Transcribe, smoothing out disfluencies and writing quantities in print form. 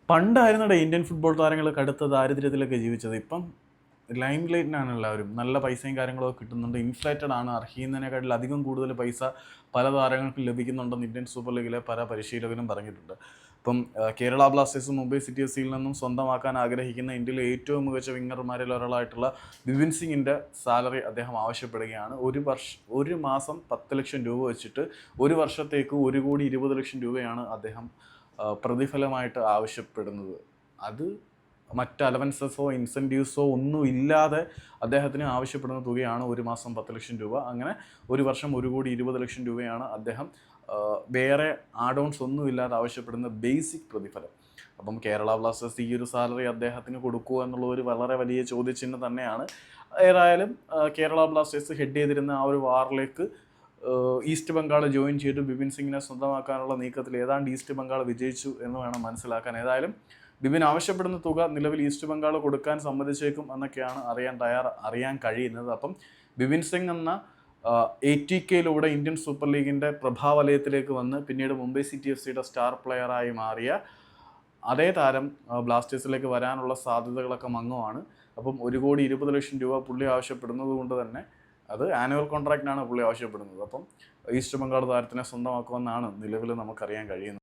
പണ്ടായിരുന്നടെ Indian football താരങ്ങൾ കടുത്ത ദാരിദ്ര്യത്തിലൊക്കെ ജീവിച്ചത്. ഇപ്പം ലൈം ലൈറ്റിനാണ് എല്ലാവരും. നല്ല പൈസയും കാര്യങ്ങളൊക്കെ കിട്ടുന്നുണ്ട്. ഇൻഫ്ലേറ്റഡ് ആണ്. അർഹിക്കുന്നതിനെക്കാട്ടിൽ അധികം കൂടുതൽ പൈസ പല താരങ്ങൾക്കും ലഭിക്കുന്നുണ്ടെന്ന് ഇന്ത്യൻ സൂപ്പർ ലീഗിലെ പല പരിശീലകരും പറഞ്ഞിട്ടുണ്ട്. ഇപ്പം കേരള ബ്ലാസ്റ്റേഴ്സും മുംബൈ സിറ്റി എഫ് സിയിൽ നിന്നും സ്വന്തമാക്കാൻ ആഗ്രഹിക്കുന്ന ഇന്ത്യയിലെ ഏറ്റവും മികച്ച വിങ്ങർമാരിൽ ഒരാളായിട്ടുള്ള വിപിൻ സിംഗിൻ്റെ സാലറി അദ്ദേഹം ആവശ്യപ്പെടുകയാണ്. ഒരു മാസം 10 ലക്ഷം രൂപ വെച്ചിട്ട് ഒരു വർഷത്തേക്ക് 1,20,00,000 രൂപയാണ് അദ്ദേഹം പ്രതിഫലമായിട്ട് ആവശ്യപ്പെടുന്നത്. അത് മറ്റ് അലവൻസസോ ഇൻസെൻറ്റീവ്സോ ഒന്നും ഇല്ലാതെ അദ്ദേഹത്തിന് ആവശ്യപ്പെടുന്ന തുകയാണ് ഒരു മാസം 10 ലക്ഷം രൂപ. അങ്ങനെ ഒരു വർഷം 1,20,00,000 രൂപയാണ് അദ്ദേഹം വേറെ ആഡ് ഓൺസ് ഒന്നുമില്ലാതെ ആവശ്യപ്പെടുന്ന ബേസിക് പ്രതിഫലം. അപ്പം കേരള ബ്ലാസ്റ്റേഴ്സ് ഈ ഒരു സാലറി അദ്ദേഹത്തിന് കൊടുക്കുക എന്നുള്ള ഒരു വളരെ വലിയ ചോദ്യചിഹ്നം തന്നെയാണ്. ഏതായാലും കേരള ബ്ലാസ്റ്റേഴ്സ് ഹെഡ് ചെയ്തിരുന്ന ആ ഒരു വാറിലേക്ക് ഈസ്റ്റ് ബംഗാൾ ജോയിൻ ചെയ്ത് ബിപിൻ സിംഗിനെ സ്വന്തമാക്കാനുള്ള നീക്കത്തിൽ ഏതാണ്ട് ഈസ്റ്റ് ബംഗാൾ വിജയിച്ചു എന്ന് വേണം മനസ്സിലാക്കാൻ. ഏതായാലും ബിപിൻ ആവശ്യപ്പെടുന്ന തുക നിലവിൽ ഈസ്റ്റ് ബംഗാൾ കൊടുക്കാൻ സമ്മതിച്ചേക്കും എന്നൊക്കെയാണ് അറിയാൻ കഴിയുന്നത്. അപ്പം ബിപിൻ സിംഗ് എന്ന 80Kയിലൂടെ ഇന്ത്യൻ സൂപ്പർ ലീഗിൻ്റെ പ്രഭാവലയത്തിലേക്ക് വന്ന് പിന്നീട് മുംബൈ സിറ്റി എഫ് സിയുടെ സ്റ്റാർ പ്ലെയറായി മാറിയ അതേ താരം ബ്ലാസ്റ്റേഴ്സിലേക്ക് വരാനുള്ള സാധ്യതകളൊക്കെ മങ്ങുവാണ്. അപ്പം 1,20,00,000 രൂപ പുള്ളി ആവശ്യപ്പെടുന്നത് കൊണ്ട് തന്നെ അത് ആനുവൽ കോൺട്രാക്റ്റിനാണ് പുള്ളി ആവശ്യപ്പെടുന്നത്. അപ്പം ഈസ്റ്റ് ബംഗാൾ താരത്തിനെ സ്വന്തമാക്കുമെന്നാണ് നിലവിൽ നമുക്കറിയാൻ കഴിയുന്നത്.